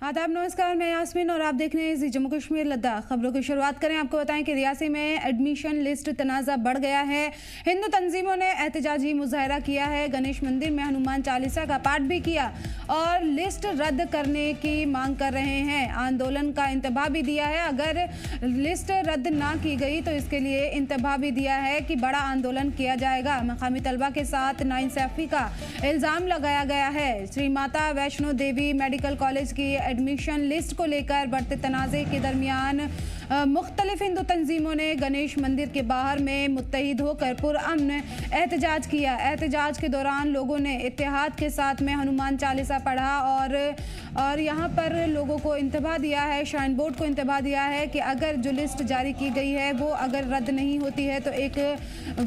आदाब, नमस्कार। मैं यास्मीन और आप देख रहे हैं जम्मू कश्मीर लद्दाख खबरों की शुरुआत करें। आपको बताएं कि रियासी में एडमिशन लिस्ट तनाज़ा बढ़ गया है। हिंदू तंजीमों ने एहतजाजी मुजाहरा किया है, गणेश मंदिर में हनुमान चालीसा का पाठ भी किया और लिस्ट रद्द करने की मांग कर रहे हैं। आंदोलन का इंतबाह भी दिया है। अगर लिस्ट रद्द ना की गई तो इसके लिए इंतबाह भी दिया है कि बड़ा आंदोलन किया जाएगा। मकामी तलबा के साथ नाइंसाफ़ी का इल्ज़ाम लगाया गया है। श्री माता वैष्णो देवी मेडिकल कॉलेज की एडमिशन लिस्ट को लेकर बढ़ते तनाज़े के दरमियान मुख्तलिफ हिंदू तंजीमों ने गणेश मंदिर के बाहर में मुत्तहिद होकर पुरअमन एहतजाज किया। एहतजाज के दौरान लोगों ने इत्तेहाद के साथ में हनुमान चालीसा पढ़ा और यहाँ पर लोगों को इंतबाह दिया है, श्राइन बोर्ड को इंतबाह दिया है कि अगर जो लिस्ट जारी की गई है वो अगर रद्द नहीं होती है तो एक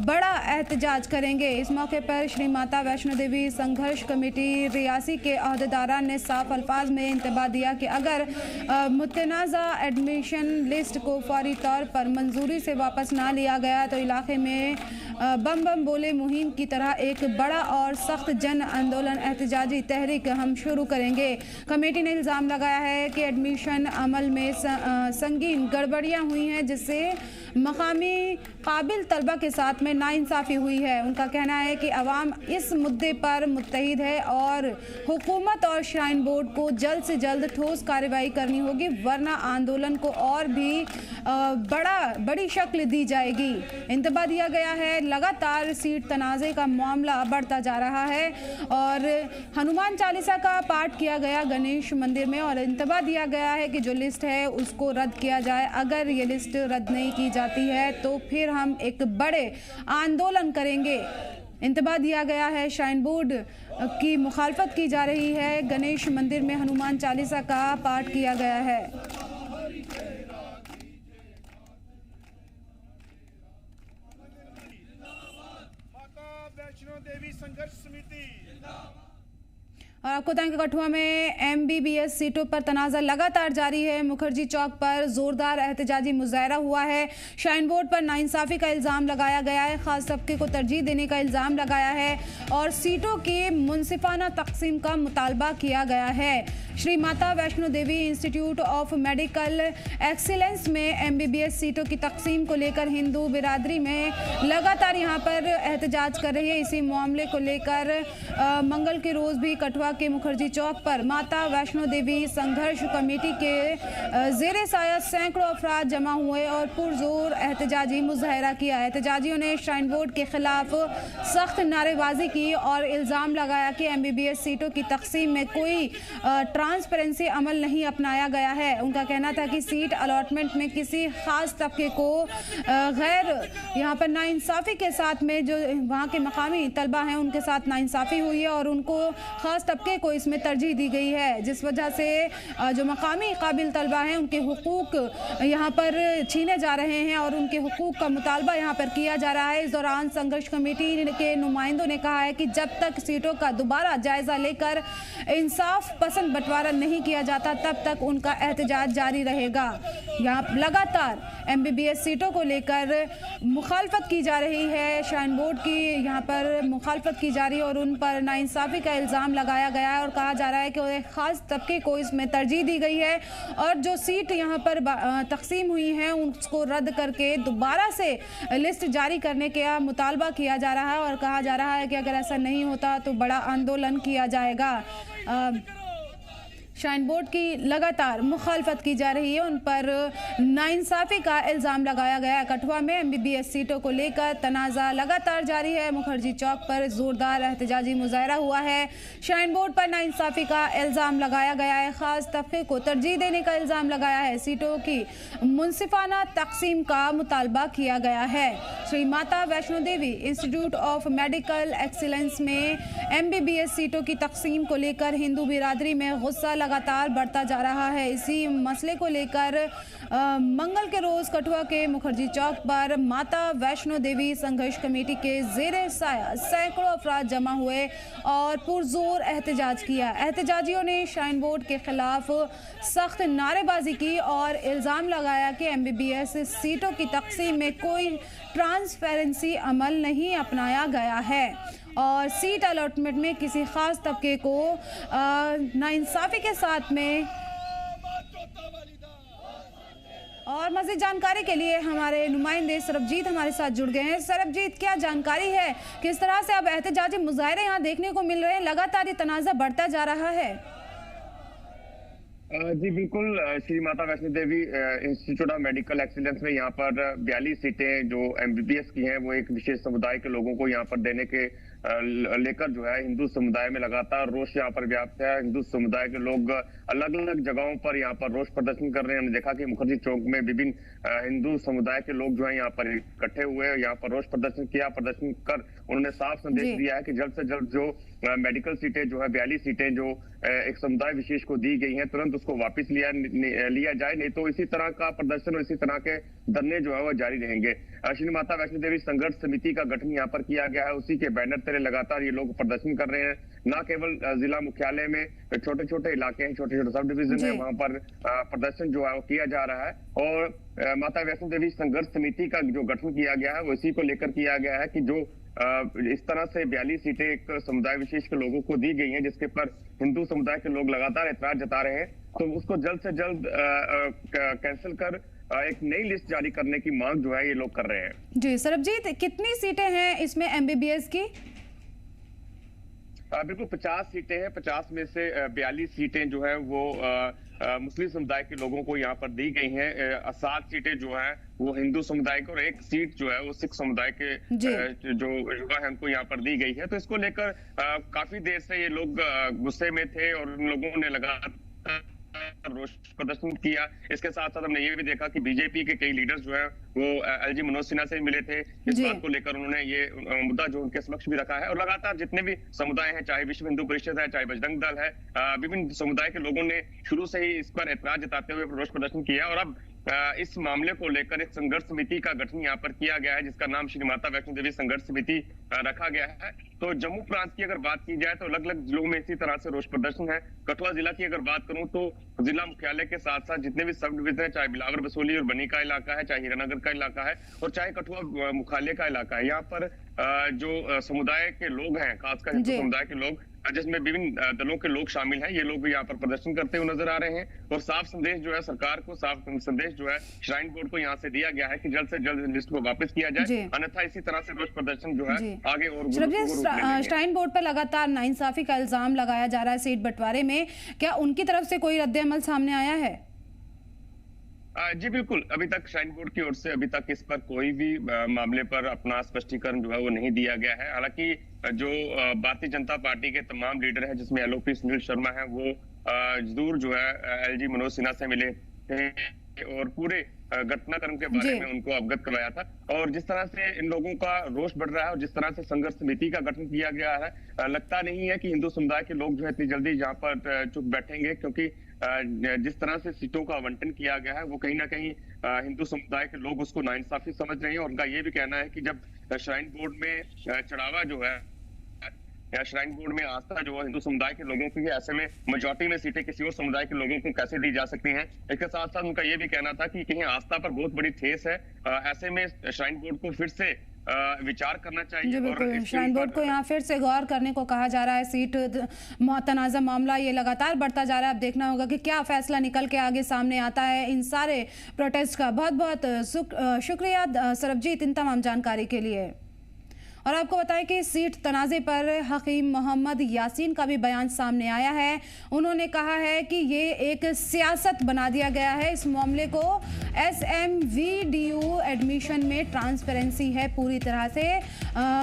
बड़ा एहतजाज करेंगे। इस मौके पर श्री माता वैष्णो देवी संघर्ष कमेटी रियासी के अहदेदारान ने साफ अल्फाज में इंतबाह दिया कि अगर मुतनाज़ा एडमिशन लिस्ट को फौरी तौर पर मंजूरी से वापस ना लिया गया तो इलाके में बम बम बोले मुहिम की तरह एक बड़ा और सख्त जन आंदोलन एहतजाजी तहरीक हम शुरू करेंगे। कमेटी ने इल्ज़ाम लगाया है कि एडमिशन अमल में संगीन गड़बड़ियाँ हुई हैं जिससे मकामी काबिल तलबा के साथ में नाइंसाफ़ी हुई है। उनका कहना है कि अवाम इस मुद्दे पर मुत्तहिद है और हुकूमत और श्राइन बोर्ड को जल्द से जल्द ठोस कार्रवाई करनी होगी, वरना आंदोलन को और भी बड़ी शक्ल दी जाएगी। इंतबाह दिया गया है। लगातार सीट तनाज़े का मामला बढ़ता जा रहा है और हनुमान चालीसा का पाठ किया गया गणेश मंदिर में और इंतबाह दिया गया है कि जो लिस्ट है उसको रद्द किया जाए। अगर ये लिस्ट रद्द नहीं की जाती है तो फिर हम एक बड़े आंदोलन करेंगे। इंतबाह दिया गया है। श्राइन बोर्ड की मुखालफत की जा रही है। गणेश मंदिर में हनुमान चालीसा का पाठ किया गया है। वैष्णो देवी संघर्ष समिति। और आपको बताएं कि कठुआ में MBBS सीटों पर तनाज़ा लगातार जारी है। मुखर्जी चौक पर जोरदार एहतजाजी मुजाहरा हुआ है। श्राइन बोर्ड पर नाइंसाफ़ी का इल्ज़ाम लगाया गया है, ख़ास तबके को तरजीह देने का इल्ज़ाम लगाया है और सीटों की मुनसिफाना तकसीम का मुतालबा किया गया है। Shri Mata Vaishno Devi institute of medical excellence में MBBS सीटों की तकसीम को लेकर हिंदू बिरादरी में लगातार यहाँ पर एहतजाज कर रही है। इसी मामले को लेकर मंगल के रोज़ भी कठुआ के मुखर्जी चौक पर माता वैष्णो देवी संघर्ष कमेटी के ज़ेरे साया सैकड़ों अफराद जमा हुए और पुरजोर एहतजाजी मुजाहरा किया। एहतजाजियों ने श्राइन बोर्ड के खिलाफ सख्त नारेबाजी की और इल्ज़ाम लगाया कि MBBS सीटों की तकसीम में कोई ट्रांसपेरेंसी अमल नहीं अपनाया गया है। उनका कहना था कि सीट अलॉटमेंट में किसी खास तबके को गैर यहाँ पर नाइंसाफ़ी के साथ में जो वहाँ के मकामी तलबा हैं उनके साथ नाइंसाफ़ी हुई है और उनको ख़ास तबके को इसमें तरजीह दी गई है, जिस वजह से जो मकामी काबिल तलबा हैं उनके हुकूक यहाँ पर छीने जा रहे हैं और उनके हुकूक का मुतालबा यहाँ पर किया जा रहा है। इस दौरान संघर्ष कमेटी के नुमाइंदों ने कहा है कि जब तक सीटों का दोबारा जायज़ा लेकर इंसाफ पसंद बंटवारा नहीं किया जाता तब तक उनका एहतजाज जारी रहेगा। यहाँ लगातार MBBS सीटों को लेकर मुखालफत की जा रही है। श्राइन बोर्ड की यहाँ पर मुखालफत की जा रही है और उन पर नाइंसाफ़ी का इल्ज़ाम लगाया गया है और कहा जा रहा है कि एक ख़ास तबके को इसमें तरजीह दी गई है और जो सीट यहाँ पर तकसीम हुई हैं उसको रद्द करके दोबारा से लिस्ट जारी करने का मुतालबा किया जा रहा है और कहा जा रहा है कि अगर ऐसा नहीं होता तो बड़ा आंदोलन किया जाएगा। श्राइन बोर्ड की लगातार मुखालफत की जा रही है, उन पर नाइंसाफ़ी का इल्ज़ाम लगाया गया। कठुआ में MBBS सीटों को लेकर तनाज़ा लगातार जारी है। मुखर्जी चौक पर ज़ोरदार एहतजाजी मुजाहरा हुआ है। श्राइन बोर्ड पर नाइंसाफ़ी का इल्ज़ाम लगाया गया है, ख़ास तबके को तरजीह देने का इल्ज़ाम लगाया है, सीटों की मुनसिफाना तकसीम का मुतालबा किया गया है। Shri Mata Vaishno Devi institute of medical excellence में MBBS सीटों की तकसीम को लेकर हिंदू बिरादरी में गुस्सा लगातार बढ़ता जा रहा है। इसी मसले को लेकर मंगल के रोज़ कठुआ के मुखर्जी चौक पर माता वैष्णो देवी संघर्ष कमेटी के ज़ेरे साया सैकड़ों अफराद जमा हुए और पुरजोर एहतजाज किया। एहतजाजियों ने श्राइन बोर्ड के खिलाफ सख्त नारेबाजी की और इल्ज़ाम लगाया कि MBBS सीटों की तकसीम में कोई ट्रांसपेरेंसी अमल नहीं अपनाया गया है और सीट अलॉटमेंट में किसी ख़ास तबके को नाइंसाफ़ी के साथ में और मज़ीद जानकारी के लिए हमारे नुमाइंदे सरबजीत हमारे साथ जुड़ गए हैं। सरबजीत, क्या जानकारी है, किस तरह से अब एहतजाजी मुजाहरे यहाँ देखने को मिल रहे हैं? लगातार ये तनाज़ा बढ़ता जा रहा है। जी बिल्कुल, Shri Mata Vaishno Devi institute of medical excellence में यहाँ पर 42 सीटें जो MBBS की हैं वो एक विशेष समुदाय के लोगों को यहाँ पर देने के लेकर जो है हिंदू समुदाय में लगातार रोष यहाँ पर व्याप्त है। हिंदू समुदाय के लोग अलग अलग जगहों पर यहाँ पर रोष प्रदर्शन कर रहे हैं। हमने देखा कि मुखर्जी चौक में विभिन्न हिंदू समुदाय के लोग जो है यहाँ पर इकट्ठे हुए, यहाँ पर रोष प्रदर्शन किया। प्रदर्शन कर उन्होंने साफ संदेश दिया है कि जल्द से जल्द जो मेडिकल सीटें जो है 42 सीटें जो एक समुदाय विशेष को दी गई हैं तुरंत उसको वापस लिया जाए, नहीं तो इसी तरह का प्रदर्शन और इसी तरह के धरने जो है वो जारी रहेंगे। श्री माता वैष्णो देवी संघर्ष समिति का गठन यहाँ पर किया गया है, उसी के बैनर तले लगातार ये लोग प्रदर्शन कर रहे हैं। न केवल जिला मुख्यालय में छोटे छोटे इलाके हैं, छोटे छोटे सब डिवीजन है, वहां पर प्रदर्शन जो है वो किया जा रहा है। और माता वैष्णो देवी संघर्ष समिति का जो गठन किया गया है वो इसी को लेकर किया गया है कि जो इस तरह से 42 सीटें एक समुदाय विशेष के लोगों को दी गई हैं जिसके पर हिंदू समुदाय के लोग लगातार ऐतराज जता रहे हैं, तो उसको जल्द से जल्द कैंसिल कर एक नई लिस्ट जारी करने की मांग जो है ये लोग कर रहे हैं। जी सरबजीत, कितनी सीटें हैं इसमें MBBS की? बिल्कुल 50 सीटें हैं। 50 में से 42 सीटें जो है वो मुस्लिम समुदाय के लोगों को यहाँ पर दी गई हैं। 7 सीटें जो है वो हिंदू समुदाय को और 1 सीट जो है वो सिख समुदाय के जो युवा है उनको यहाँ पर दी गई है। तो इसको लेकर काफी देर से ये लोग गुस्से में थे और उन लोगों ने लगातार रोष प्रदर्शन किया। इसके साथ साथ हमने ये भी देखा कि बीजेपी के कई लीडर्स जो है वो LG मनोज सिन्हा से मिले थे। इस बात को लेकर उन्होंने ये मुद्दा जो उनके समक्ष भी रखा है। और लगातार जितने भी समुदाय हैं, चाहे विश्व हिंदू परिषद है, चाहे बजरंग दल है, विभिन्न समुदाय के लोगों ने शुरू से ही इस पर ऐतराज जताते हुए रोष प्रदर्शन किया। और अब इस मामले को लेकर एक संघर्ष समिति का गठन यहाँ पर किया गया है जिसका नाम श्री माता वैष्णो देवी संघर्ष समिति रखा गया है। तो जम्मू प्रांत की अगर बात की जाए तो अलग अलग जिलों में इसी तरह से रोष प्रदर्शन है। कठुआ जिला की अगर बात करूं तो जिला मुख्यालय के साथ साथ जितने भी सब डिवीजन है, चाहे बिलावर बसोली और बनी का इलाका है, चाहे हीरानगर का इलाका है और चाहे कठुआ मुख्यालय का इलाका है, यहाँ पर जो समुदाय के लोग हैं, खासकर हिंदू समुदाय के लोग जिसमें विभिन्न दलों के लोग शामिल हैं, ये लोग भी यहाँ पर प्रदर्शन करते हुए नजर आ रहे हैं। और साफ संदेश जो है सरकार को, साफ संदेश जो है श्राइन बोर्ड को यहाँ से दिया गया है कि जल्द से जल्द लिस्ट को वापस किया जाए, अन्यथा इसी तरह से रोष प्रदर्शन जो है आगे और श्राइन बोर्ड पर लगातार नाइंसाफी का इल्जाम लगाया जा रहा है सीट बंटवारे में, क्या उनकी तरफ से कोई रद्द-ए-अमल सामने आया है? जी बिल्कुल, अभी तक श्राइन बोर्ड की ओर से अभी तक इस पर कोई भी मामले पर अपना स्पष्टीकरण जो है वो नहीं दिया गया है। हालांकि जो भारतीय जनता पार्टी के तमाम लीडर हैं जिसमें LOP सुनील शर्मा है, वो जरूर जो है LG मनोज सिन्हा से मिले थे और पूरे घटनाक्रम के बारे में उनको अवगत करवाया था। और जिस तरह से इन लोगों का रोष बढ़ रहा है और जिस तरह से संघर्ष समिति का गठन किया गया है, लगता नहीं है कि हिंदू समुदाय के लोग जो है इतनी जल्दी यहाँ पर चुप बैठेंगे, क्योंकि जिस तरह से सीटों का आवंटन किया गया है वो कहीं ना कहीं हिंदू समुदाय के लोग उसको नाइंसाफी समझ रहे हैं। और उनका ये भी कहना है कि जब श्राइन बोर्ड में चढ़ावा जो है या श्राइन बोर्ड में आस्था जो है हिंदू समुदाय के लोगों की, ऐसे में मेजॉरिटी में सीटें किसी और समुदाय के लोगों को कैसे दी जा सकती हैं। इसके साथ साथ उनका ये भी कहना था कि कहीं आस्था पर बहुत बड़ी ठेस है, ऐसे में श्राइन बोर्ड को फिर से विचार करना चाहिए। जी बिल्कुल, श्राइन बोर्ड को यहाँ फिर से गौर करने को कहा जा रहा है। सीट तनाज़ा मामला ये लगातार बढ़ता जा रहा है। अब देखना होगा कि क्या फैसला निकल के आगे सामने आता है इन सारे प्रोटेस्ट का। बहुत बहुत शुक्रिया सरबजीत इन तमाम जानकारी के लिए। और आपको बताएं कि सीट तनाज़े पर हकीम मोहम्मद यासीन का भी बयान सामने आया है। उन्होंने कहा है कि ये एक सियासत बना दिया गया है। इस मामले को SMVDU एडमिशन में ट्रांसपेरेंसी है पूरी तरह से।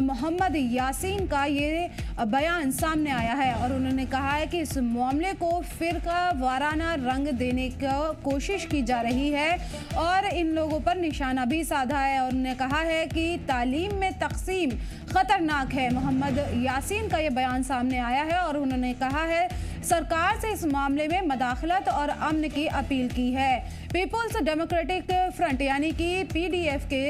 मोहम्मद यासीन का ये बयान सामने आया है और उन्होंने कहा है कि इस मामले को फिरका वाराना रंग देने की कोशिश की जा रही है और इन लोगों पर निशाना भी साधा है। और उन्होंने कहा है कि तालीम में तकसीम खतरनाक है। मोहम्मद यासीन का ये बयान सामने आया है और उन्होंने कहा है सरकार से इस मामले में मदाखलत और अमन की अपील की है। पीपुल्स डेमोक्रेटिक फ्रंट यानी कि PDF के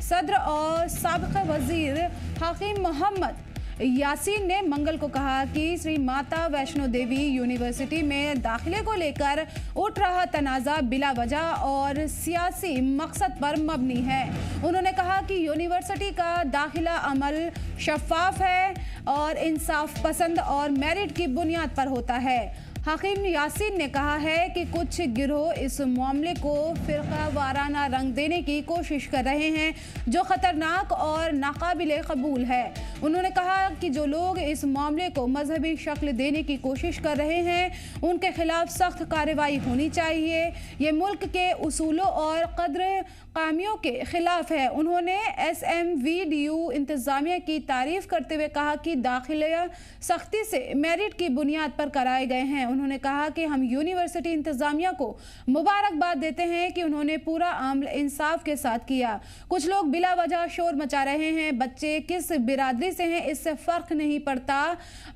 सदर और साबिक़ वज़ीर हकीम मोहम्मद यासीन ने मंगल को कहा कि श्री माता वैष्णो देवी यूनिवर्सिटी में दाखिले को लेकर उठ रहा तनाज़ा बिला वजह और सियासी मकसद पर मबनी है। उन्होंने कहा कि यूनिवर्सिटी का दाखिला अमल शफाफ है और इंसाफ पसंद और मेरिट की बुनियाद पर होता है। हकीम यासीन ने कहा है कि कुछ गिरोह इस मामले को फिरका वाराना रंग देने की कोशिश कर रहे हैं जो खतरनाक और नाकाबिले कबूल है। उन्होंने कहा कि जो लोग इस मामले को मजहबी शक्ल देने की कोशिश कर रहे हैं उनके खिलाफ सख्त कार्रवाई होनी चाहिए। ये मुल्क के उसूलों और कद्र कामियों के खिलाफ है। उन्होंने SMVDU इंतजामिया की तारीफ करते हुए कहा कि दाखिला सख्ती से मेरिट की बुनियाद पर कराए गए हैं। उन्होंने कहा कि हम यूनिवर्सिटी इंतजामिया को मुबारकबाद देते हैं कि उन्होंने पूरा अमल इंसाफ के साथ किया। कुछ लोग बिला वजह शोर मचा रहे हैं। बच्चे किस बिरादरी से हैं इससे फर्क नहीं पड़ता।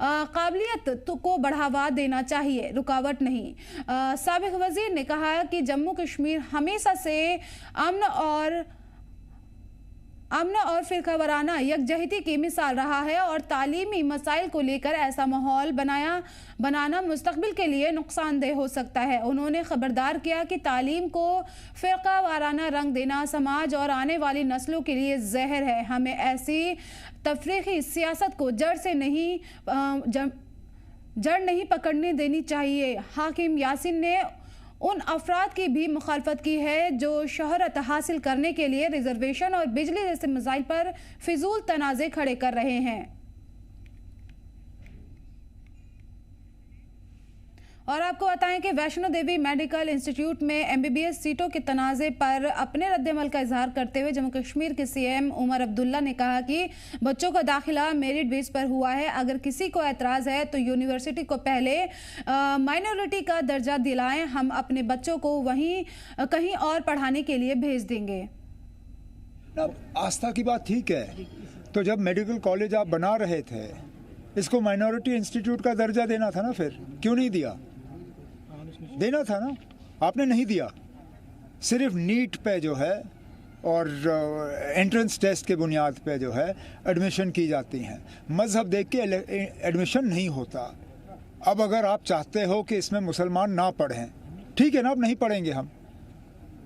काबिलियत को बढ़ावा देना चाहिए, रुकावट नहीं। साबिक वजीर ने कहा कि जम्मू कश्मीर हमेशा से अमन और फिरका वाराना यकजहती की मिसाल रहा है और तालीमी मसाइल को लेकर ऐसा माहौल बनाना मुस्तकबिल के लिए नुकसानदेह हो सकता है। उन्होंने खबरदार किया कि तालीम को फिरका वाराना रंग देना समाज और आने वाली नस्लों के लिए जहर है। हमें ऐसी तफरीकी सियासत को जड़ नहीं पकड़ने देनी चाहिए। हाकिम यासीन ने उन अफराद की भी मुखालफत की है जो शोहरत हासिल करने के लिए रिजर्वेशन और बिजली जैसे मसाइल पर फिजूल तनाज़े खड़े कर रहे हैं। और आपको बताएं कि वैष्णो देवी मेडिकल इंस्टीट्यूट में MBBS सीटों के तनाज़े पर अपने रद्द-ए-अमल का इजहार करते हुए जम्मू कश्मीर के CM उमर अब्दुल्ला ने कहा कि बच्चों का दाखिला मेरिट बेस पर हुआ है। अगर किसी को एतराज़ है तो यूनिवर्सिटी को पहले माइनॉरिटी का दर्जा दिलाएं। हम अपने बच्चों को वहीं कहीं और पढ़ाने के लिए भेज देंगे। आस्था की बात ठीक है, तो जब मेडिकल कॉलेज आप बना रहे थे इसको माइनॉरिटी इंस्टीट्यूट का दर्जा देना था ना, फिर क्यों नहीं दिया? देना था ना, आपने नहीं दिया। सिर्फ नीट पे जो है और एंट्रेंस टेस्ट के बुनियाद पे जो है एडमिशन की जाती हैं। मज़हब देख के एडमिशन नहीं होता। अब अगर आप चाहते हो कि इसमें मुसलमान ना पढ़ें, ठीक है ना, अब नहीं पढ़ेंगे हम,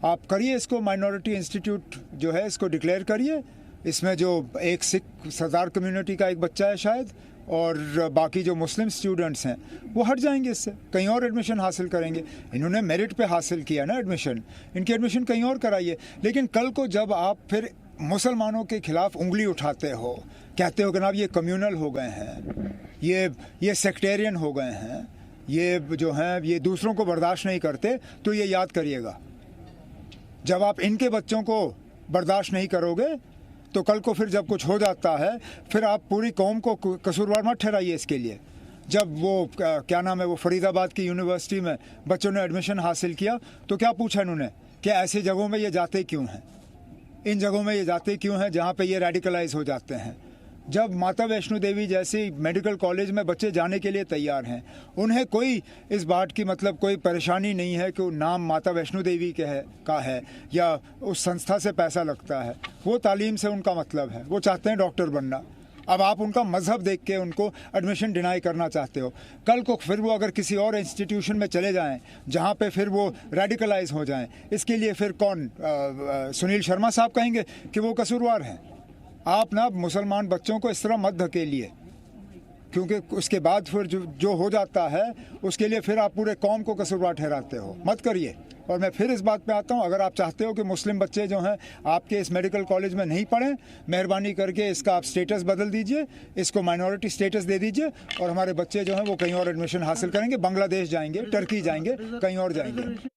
आप करिए इसको माइनॉरिटी इंस्टीट्यूट जो है इसको डिक्लेयर करिए। इसमें जो एक सिख सरदार कम्युनिटी का एक बच्चा है शायद, और बाकी जो मुस्लिम स्टूडेंट्स हैं वो हट जाएंगे, इससे कहीं और एडमिशन हासिल करेंगे। इन्होंने मेरिट पे हासिल किया ना एडमिशन, इनकी एडमिशन कहीं और कराइए। लेकिन कल को जब आप फिर मुसलमानों के खिलाफ उंगली उठाते हो, कहते हो कि ना ये कम्यूनल हो गए हैं, ये सेक्टेरियन हो गए हैं, ये जो हैं ये दूसरों को बर्दाश्त नहीं करते, तो ये याद करिएगा जब आप इनके बच्चों को बर्दाश्त नहीं करोगे तो कल को फिर जब कुछ हो जाता है फिर आप पूरी कौम को कसूरवार मत ठहराइए इसके लिए। जब वो क्या नाम है, वो फरीदाबाद की यूनिवर्सिटी में बच्चों ने एडमिशन हासिल किया तो क्या पूछा इन्होंने कि ऐसी जगहों में ये जाते क्यों हैं, इन जगहों में ये जाते क्यों हैं जहाँ पे ये रेडिकलाइज हो जाते हैं। जब माता वैष्णो देवी जैसी मेडिकल कॉलेज में बच्चे जाने के लिए तैयार हैं, उन्हें कोई इस बात की मतलब कोई परेशानी नहीं है कि नाम माता वैष्णो देवी का है या उस संस्था से पैसा लगता है, वो तालीम से उनका मतलब है, वो चाहते हैं डॉक्टर बनना। अब आप उनका मजहब देख के उनको एडमिशन डिनाई करना चाहते हो। कल को फिर वो अगर किसी और इंस्टीट्यूशन में चले जाएं जहाँ पे फिर वो रेडिकलाइज हो जाएं, इसके लिए फिर कौन सुनील शर्मा साहब कहेंगे कि वो कसूरवार हैं। आप ना मुसलमान बच्चों को इस तरह मत धकेलिए, क्योंकि उसके बाद फिर जो हो जाता है उसके लिए फिर आप पूरे कौम को कसूरवार ठहराते हो, मत करिए। और मैं फिर इस बात पे आता हूँ, अगर आप चाहते हो कि मुस्लिम बच्चे जो हैं आपके इस मेडिकल कॉलेज में नहीं पढ़ें, मेहरबानी करके इसका आप स्टेटस बदल दीजिए, इसको माइनॉरिटी स्टेटस दे दीजिए और हमारे बच्चे जो हैं वो कहीं और एडमिशन हासिल करेंगे, बांग्लादेश जाएंगे, टर्की जाएंगे, कहीं और जाएंगे।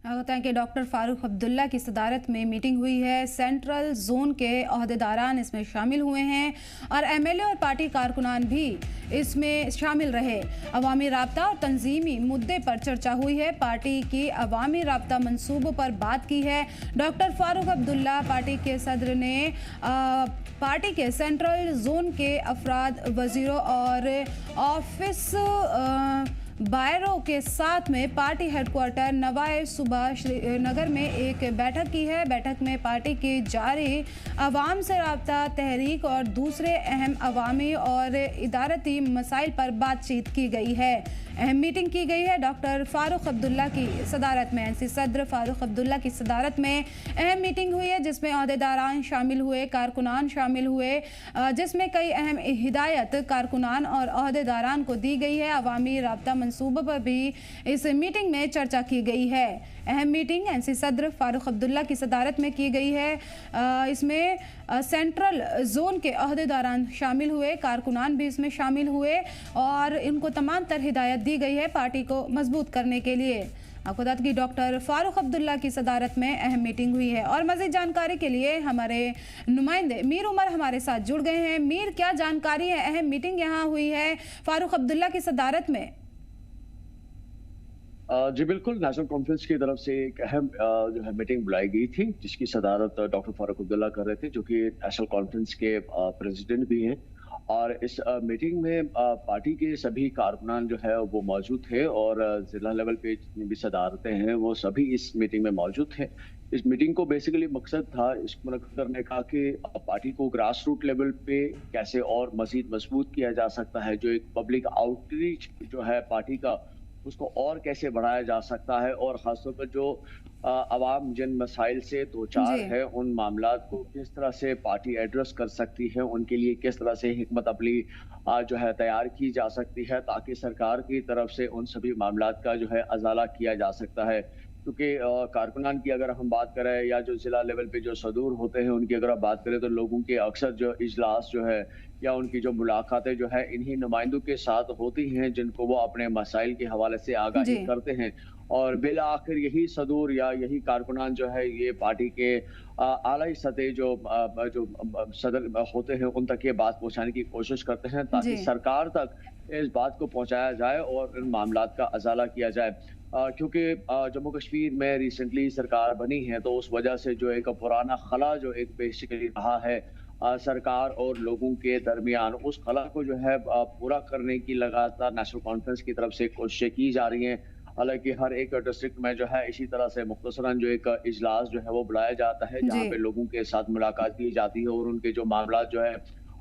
होता है कि डॉक्टर फारूक अब्दुल्ला की सदारत में मीटिंग हुई है। सेंट्रल जोन के ओहदेदारान इसमें शामिल हुए हैं और MLA और पार्टी कारकुनान भी इसमें शामिल रहे। अवामी राब्ता और तंजीमी मुद्दे पर चर्चा हुई है। पार्टी की अवामी राब्ता मंसूबों पर बात की है। डॉक्टर फारूक अब्दुल्ला पार्टी के सदर ने पार्टी के सेंट्रल जोन के अफराद, वजीरों और ऑफिस बायरों के साथ में पार्टी हेडक्वार्टर नवाए सुबह श्रीनगर में एक बैठक की है। बैठक में पार्टी की जारी अवाम से राब्ता तहरीक और दूसरे अहम अवामी और इदारती मसाइल पर बातचीत की गई है। अहम मीटिंग की गई है डॉक्टर फारूक अब्दुल्ला की सदारत में। NC सदर फारूक अब्दुल्ला की सदारत में अहम मीटिंग हुई है जिसमें ओहदेदारान शामिल हुए, कारकुनान शामिल हुए, जिसमें कई अहम हिदायत कारकुनान और ओहदेदारान को दी गई है। अवामी राब्ता मंसूबों पर भी इस मीटिंग में चर्चा की गई है। अहम मीटिंग एनसी सदर फारूक अब्दुल्ला की सदारत में की गई है। इसमें सेंट्रल जोन के अहदेदारान शामिल हुए, कारकुनान भी इसमें शामिल हुए और इनको तमाम तरह हिदायत दी गई है पार्टी को मजबूत करने के लिए। आपको बता दें कि डॉक्टर फारूक अब्दुल्ला की सदारत में अहम मीटिंग हुई है। और मज़ीद जानकारी के लिए हमारे नुमाइंदे मीर उमर हमारे साथ जुड़ गए हैं। मीर, क्या जानकारी है? अहम मीटिंग यहाँ हुई है फारूक अब्दुल्ला की सदारत में। जी बिल्कुल, नेशनल कॉन्फ्रेंस की तरफ से एक अहम जो है मीटिंग बुलाई गई थी, जिसकी सदारत डॉक्टर फारूक अब्दुल्ला कर रहे थे, जो कि नेशनल कॉन्फ्रेंस के प्रेसिडेंट भी हैं। और इस मीटिंग में पार्टी के सभी कारकुनान जो है वो मौजूद थे और जिला लेवल पे जितनी भी सदारतें हैं वो सभी इस मीटिंग में मौजूद थे। इस मीटिंग को बेसिकली मकसद था इसको मुनक्किद करने का कि पार्टी को ग्रास रूट लेवल पे कैसे और मजीद मजबूत किया जा सकता है, जो एक पब्लिक आउटरीच जो है पार्टी का उसको और कैसे बढ़ाया जा सकता है, और खासतौर पर जो आवाम जिन मसाइल से दो चार है उन मामलात को किस तरह से पार्टी एड्रेस कर सकती है, उनके लिए किस तरह से हिकमत अमली जो है तैयार की जा सकती है, ताकि सरकार की तरफ से उन सभी मामलात का जो है अजाला किया जा सकता है। क्योंकि कारकुनान की अगर हम बात करें या जो जिला लेवल पे जो सदूर होते हैं उनकी अगर आप बात करें तो लोगों के अक्सर जो इजलास जो है या उनकी जो मुलाकातें जो है इन्हीं नुमाइंदों के साथ होती हैं, जिनको वो अपने मसाइल के हवाले से आगाही करते हैं। और बिल आखिर यही सदूर या यही कारकुनान जो है ये पार्टी के आला सतह जो सदर होते हैं उन तक ये बात पहुंचाने की कोशिश करते हैं, ताकि सरकार तक इस बात को पहुंचाया जाए और इन मामलात का अजाला किया जाए। क्योंकि जम्मू कश्मीर में रिसेंटली सरकार बनी है, तो उस वजह से जो एक पुराना खला जो एक बेसिकली रहा है सरकार और लोगों के दरमियान, उस खला को जो है पूरा करने की लगातार नेशनल कॉन्फ्रेंस की तरफ से कोशिशें की जा रही हैं। हालांकि हर एक डिस्ट्रिक्ट में जो है इसी तरह से मुख्तसरन जो एक इजलास जो है वो बुलाया जाता है, जहाँ पे लोगों के साथ मुलाकात की जाती है और उनके जो मामला जो है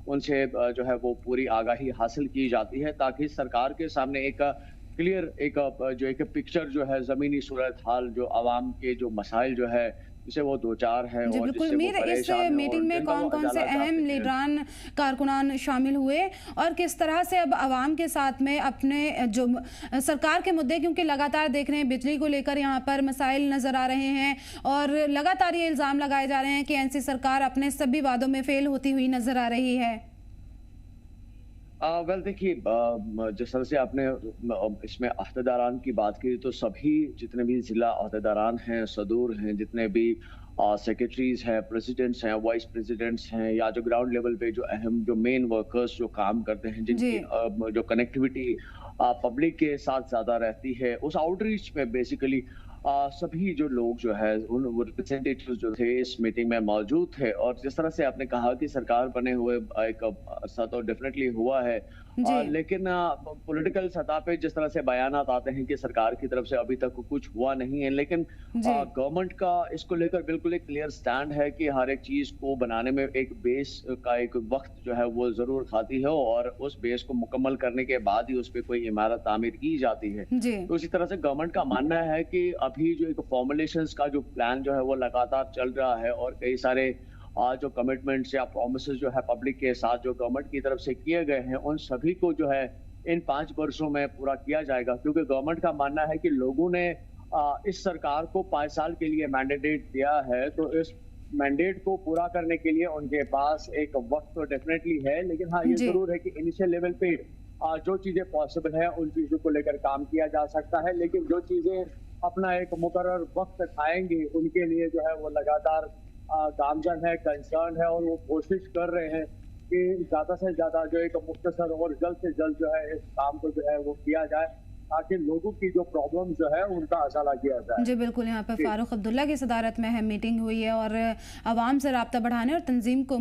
उनसे जो है वो पूरी आगाही हासिल की जाती है, ताकि सरकार के सामने एक क्लियर एक पिक्चर जो है जमीनी सूरत हाल जो आवाम के जो मसाइल जो है जिसे वो दो चार है। जी बिल्कुल मीर, इस मीटिंग में कौन कौन से अहम लीडरान कारकुनान शामिल हुए और किस तरह से अब आवाम के साथ में अपने जो सरकार के मुद्दे, क्योंकि लगातार देख रहे हैं बिजली को लेकर यहाँ पर मसाइल नजर आ रहे हैं और लगातार ये इल्ज़ाम लगाए जा रहे हैं कि एनसी सरकार अपने सभी वादों में फेल होती हुई नजर आ रही है। वेल देखिए, जिस तरह से आपने इसमें अहदेदारान की बात की, तो सभी जितने भी जिला अहदेदारान हैं, सदूर हैं, जितने भी सेक्रेटरीज हैं, प्रेसिडेंट्स हैं, वाइस प्रेसिडेंट्स हैं, या जो ग्राउंड लेवल पे जो अहम जो मेन वर्कर्स जो काम करते हैं, जिनकी जो कनेक्टिविटी पब्लिक के साथ ज्यादा रहती है, उस आउटरीच में बेसिकली सभी जो लोग जो है उन रिप्रेजेंटेटिव्स जो थे इस मीटिंग में मौजूद थे। और जिस तरह से आपने कहा कि सरकार बने हुए एक अरसा तो डेफिनेटली हुआ है, लेकिन पॉलिटिकल सतह पे जिस तरह से बयानात आते हैं कि सरकार की तरफ से अभी तक कुछ हुआ नहीं है, लेकिन गवर्नमेंट का इसको लेकर बिल्कुल एक क्लियर स्टैंड है कि हर एक चीज को बनाने में एक बेस का एक वक्त जो है वो जरूर खाती है और उस बेस को मुकम्मल करने के बाद ही उस पर कोई इमारत तामीर की जाती है। तो इसी तरह से गवर्नमेंट का मानना है कि अभी जो एक फॉर्मुलेशंस का जो प्लान जो है वो लगातार चल रहा है और कई सारे जो कमिटमेंट्स या प्रोमिसेस जो है पब्लिक के साथ जो गवर्नमेंट की तरफ से किए गए हैं, उन सभी को जो है इन 5 वर्षों में पूरा किया जाएगा। क्योंकि गवर्नमेंट का मानना है कि लोगों ने इस सरकार को 5 साल के लिए मैंडेट दिया है, तो इस मैंडेट को पूरा करने के लिए उनके पास एक वक्त तो डेफिनेटली है, लेकिन हाँ ये जरूर है कि इनिशियल लेवल पे जो चीजें पॉसिबल है उन चीजों को लेकर काम किया जा सकता है, लेकिन जो चीजें अपना एक मुकर्रर वक्त खाएंगी उनके लिए जो है वो लगातार गामजन है, कंसर्न है और वो कोशिश कर रहे हैं कि ज्यादा से ज्यादा जो एक मुख्तसर और जल्द से जल्द जो है इस काम को जो है वो किया जाए, ताकि लोगों की जो प्रॉब्लम जो है उनका असाला किया जाए। जी बिल्कुल, यहाँ पर फारूक अब्दुल्ला की सदारत में अहम मीटिंग हुई है और आवाम से रब्ता बढ़ाने और तंजीम को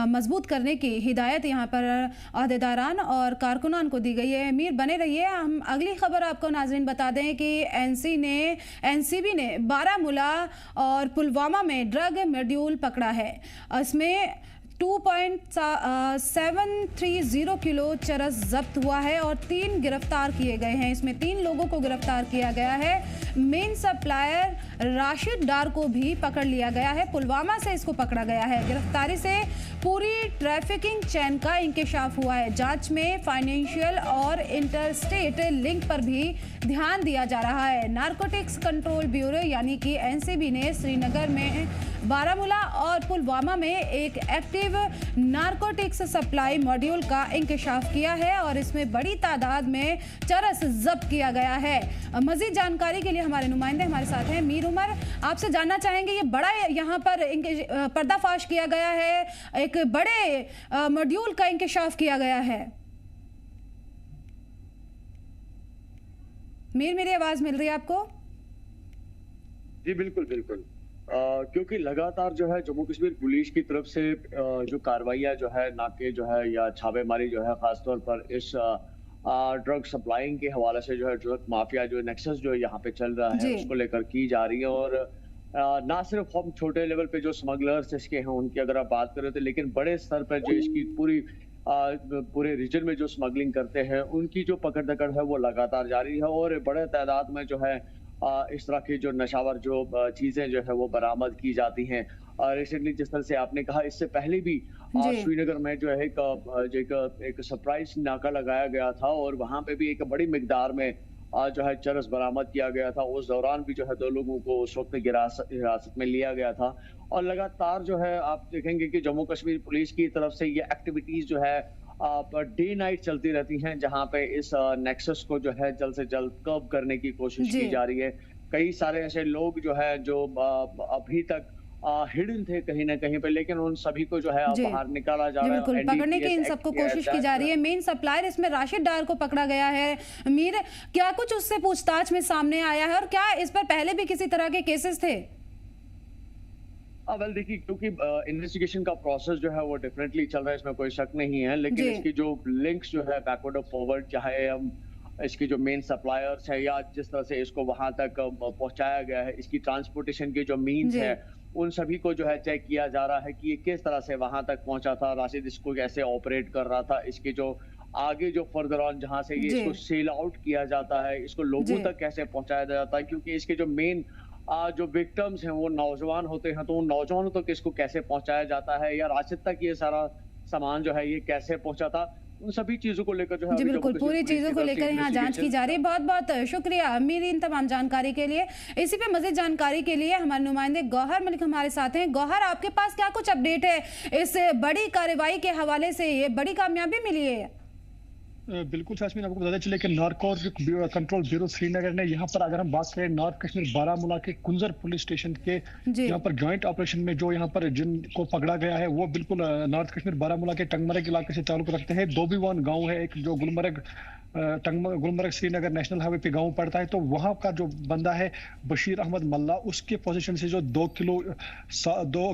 मजबूत करने की हिदायत यहाँ पर अहदेदारान और कारकुनान को दी गई है। मीर बने रहिए, हम अगली खबर आपको नाज़रीन बता दें कि एनसीबी ने बारामूला और पुलवामा में ड्रग मॉड्यूल पकड़ा है। इसमें 2.730 किलो चरस जब्त हुआ है और 3 गिरफ्तार किए गए हैं। इसमें 3 लोगों को गिरफ्तार किया गया है। मेन सप्लायर राशिद डार को भी पकड़ लिया गया है, पुलवामा से इसको पकड़ा गया है। गिरफ्तारी से पूरी ट्रैफिकिंग चैन का इंकशाफ हुआ है। जांच में फाइनेंशियल और इंटरस्टेट लिंक पर भी ध्यान दिया जा रहा है। नारकोटिक्स कंट्रोल ब्यूरो यानी कि एनसीबी ने श्रीनगर में, बारामूला और पुलवामा में एक एक्टिव नारकोटिक्स सप्लाई मॉड्यूल का इंकशाफ किया है और इसमें बड़ी तादाद में चरस जब्त किया गया है। मजीद जानकारी के लिए हमारे नुमाइंदे हमारे साथ हैं। मीर उमर, आपसे जानना चाहेंगे, ये बड़ा यहाँ पर पर्दाफाश किया गया है, एक बड़े मॉड्यूल का इंकशाफ किया गया है। मीर, मेरी आवाज मिल रही है आपको? जी बिल्कुल बिल्कुल। क्योंकि लगातार जो है जम्मू कश्मीर पुलिस की तरफ से जो कार्रवाइयां जो है, नाके जो है या छापेमारी जो है, खासतौर पर इस ड्रग सप्लाइंग के हवाले से जो है ड्रग माफिया जो नेक्सस जो यहाँ पे चल रहा है उसको लेकर की जा रही है। और ना सिर्फ हम छोटे लेवल पे जो स्मगलर्स इसके हैं उनकी अगर आप बात करें तो, लेकिन बड़े स्तर पर जो इसकी पूरे रीजन में जो स्मगलिंग करते हैं उनकी जो पकड़ दकड़ है वो लगातार जारी है। और बड़े तादाद में जो है इस तरह की जो नशावर जो चीजें जो है वो बरामद की जाती हैं। रिसेंटली जिस तरह से आपने कहा, इससे पहले भी श्रीनगर में जो है एक सरप्राइज नाका लगाया गया था और वहां पे भी एक बड़ी मिकदार में जो है चरस बरामद किया गया था। उस दौरान भी जो है 2 लोगों को उस वक्त हिरासत में लिया गया था। और लगातार जो है आप देखेंगे कि जम्मू कश्मीर पुलिस की तरफ से ये एक्टिविटीज जो है डे नाइट चलती रहती हैं, जहां पे इस नेक्सस को जो है जल्द से जल्द कर्ब करने की कोशिश की जा रही है। कई सारे ऐसे लोग जो है जो अभी तक हिडन थे कहीं ना कहीं पे, लेकिन उन सभी को जो है बाहर निकाला जा रहा है। बिल्कुल, पकड़ने की इन सबको कोशिश की जा रही है। मेन सप्लायर इसमें राशिद डार को पकड़ा गया है। मीर, क्या कुछ उससे पूछताछ में सामने आया है और क्या इस पर पहले भी किसी तरह के केसेस थे? वेल देखिए, क्योंकि इन्वेस्टिगेशन का प्रोसेस जो है वो डेफिनेटली चल रहा है, इसमें कोई शक नहीं है। लेकिन इसकी जो लिंक्स जो है बैकवर्ड और फॉरवर्ड, चाहे हम इसकी जो मेन सप्लायर्स है या जिस तरह से इसको वहां तक पहुंचाया गया है, इसकी ट्रांसपोर्टेशन के जो मीन्स है उन सभी को जो है चेक किया जा रहा है कि ये किस तरह से वहां तक पहुंचा था, राशिद इसको कैसे ऑपरेट कर रहा था, इसके जो आगे जो फर्दर ऑन जहां से ये इसको सेल आउट किया जाता है, इसको लोगों तक कैसे पहुंचाया जाता है। क्योंकि इसके जो मेन जो विक्टिम्स हैं वो नौजवान होते हैं, तो उन नौजवानों तक इसको कैसे पहुंचाया जाता है या राशिद तक ये सारा सामान जो है ये कैसे पहुंचा था, उन सभी चीजों को लेकर जो है जी बिल्कुल, पूरी चीजों को लेकर यहाँ जांच की जा रही है। बहुत बहुत शुक्रिया मेरी इन तमाम जानकारी के लिए। इसी पे मजीद जानकारी के लिए हमारे नुमाइंदे गौहर मलिक हमारे साथ हैं। गौहर, आपके पास क्या कुछ अपडेट है इस बड़ी कार्रवाई के हवाले से? ये बड़ी कामयाबी मिली है? बिल्कुल यास्मीन, आपको बताते चले कि नारकोटिक कंट्रोल ब्यूरो श्रीनगर ने यहाँ पर, अगर हम बात करें नॉर्थ कश्मीर बारामूला के कुंजर पुलिस स्टेशन के यहाँ पर जॉइंट ऑपरेशन में जो यहाँ पर जिनको पकड़ा गया है वो बिल्कुल नॉर्थ कश्मीर बारामूला के टंगमरग इलाके से ताल्लुक रखते हैं। दोबीवान गांव है एक, जो गुलमर्ग श्रीनगर नेशनल हाईवे पे गांव पड़ता है। तो वहां का जो बंदा है बशीर अहमद मल्ला, उसके पोजीशन से जो 2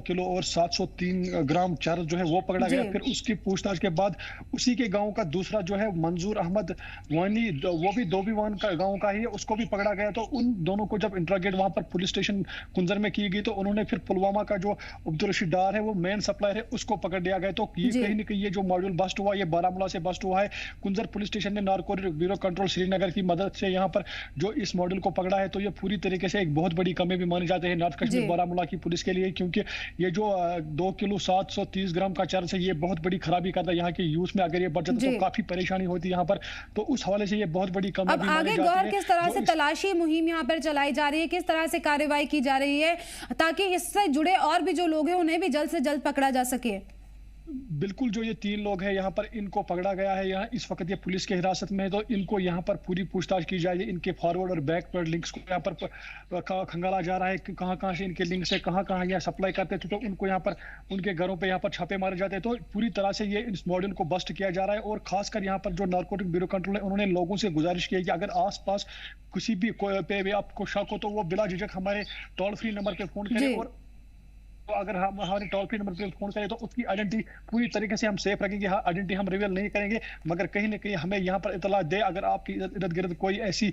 किलो और 703 ग्राम चरस जो है वो पकड़ा गया। फिर उसकी पूछताछ के बाद उसी के गांव का दूसरा जो है मंजूर अहमद वानी, वो भी दोबीवान का गांव का ही है, उसको भी पकड़ा गया। तो उन दोनों को जब इंटरोगेट वहां पर पुलिस स्टेशन कुंजर में की गई तो उन्होंने फिर पुलवामा का जो अब्दुल रशीद डार है वो मेन सप्लायर है उसको पकड़ लिया गया। तो ये कहीं ना कहीं ये जो मॉड्यूल बस्ट हुआ ये बारामूला से बस्ट हुआ है। कुंजर पुलिस स्टेशन ने नारकोटिक ब्यूरो कंट्रोल श्रीनगर की मदद से यहाँ पर जो इस मॉड्यूल को पकड़ा है, तो ये पूरी तरीके से एक बहुत बड़ी कमी भी मानी जाती है नॉर्थ कश्मीर बारामूला की पुलिस के लिए, क्योंकि ये जो 2 किलो 730 ग्राम का चरस है ये बहुत बड़ी खराबी करता है यहाँ के यूथ में। अगर ये बढ़ जाता तो काफी परेशानी होती है यहाँ पर, तो उस हवाले से ये बहुत बड़ी कमी अब आगे गौर किस तरह से तलाशी मुहिम यहाँ पर चलाई जा रही है, किस तरह से कार्रवाई की जा रही है ताकि इससे जुड़े और भी जो लोग हैं उन्हें भी जल्द से जल्द पकड़ा जा सके? बिल्कुल, जो ये 3 लोग हैं यहाँ पर इनको पकड़ा गया है, यहाँ इस वक्त ये पुलिस के हिरासत में है। तो इनको यहाँ पर पूरी पूछताछ की जाएगी, इनके फॉरवर्ड और बैकवर्ड लिंक्स को यहाँ पर खंगाला जा रहा है कि कहाँ से इनके लिंक्स है, कहाँ यहाँ सप्लाई करते थे। तो उनको यहाँ पर उनके घरों पे यहाँ पर छापे मारे जाते हैं। तो पूरी तरह से ये इस मॉड्यूल को बस्ट किया जा रहा है। और खासकर यहाँ पर जो नारकोटिक ब्यूरो कंट्रोल है उन्होंने लोगों से गुजारिश की है कि अगर आसपास किसी भी पे आपको शक हो तो वो बिला झिझक हमारे टोल फ्री नंबर पे फोन करें। और तो अगर हम हमारे टोल फ्री नंबर पे फोन करें तो उसकी आइडेंटिटी पूरी तरीके से हम सेफ रखेंगे। हाँ, आइडेंटिटी हम रिवील नहीं करेंगे, मगर कहीं ना कहीं हमें यहाँ पर इतला दे अगर आपकी इर्द गिर्द कोई ऐसी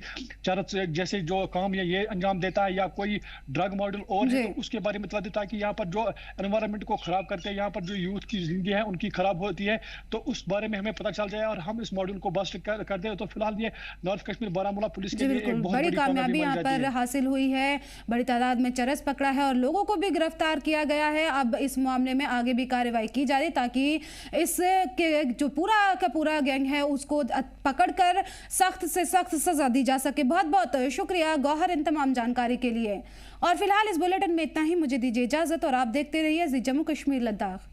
चरस जैसे जो काम ये अंजाम देता है या कोई ड्रग मॉडल और है तो उसके बारे में इतला दे, ताकि यहाँ पर जो एनवायरनमेंट को खराब करते हैं, यहाँ पर जो यूथ की जिंदगी है उनकी खराब होती है, तो उस बारे में हमें पता चल जाए और हम इस मॉड्यूल को बस्ट कर दे। तो फिलहाल ये नॉर्थ कश्मीर बारामूला पुलिस के लिए एक बहुत बड़ी कामयाबी यहाँ पर हासिल हुई है। बड़ी तादाद में चरस पकड़ा है और लोगों को भी गिरफ्तार किया किया गया है। अब इस मामले में आगे भी कार्रवाई की जा रही ताकि इस के जो पूरा का पूरा गैंग है उसको पकड़कर सख्त से सख्त सजा दी जा सके। बहुत बहुत शुक्रिया गौहर इन तमाम जानकारी के लिए। और फिलहाल इस बुलेटिन में इतना ही। मुझे दीजिए इजाजत और आप देखते रहिए जी जम्मू कश्मीर लद्दाख।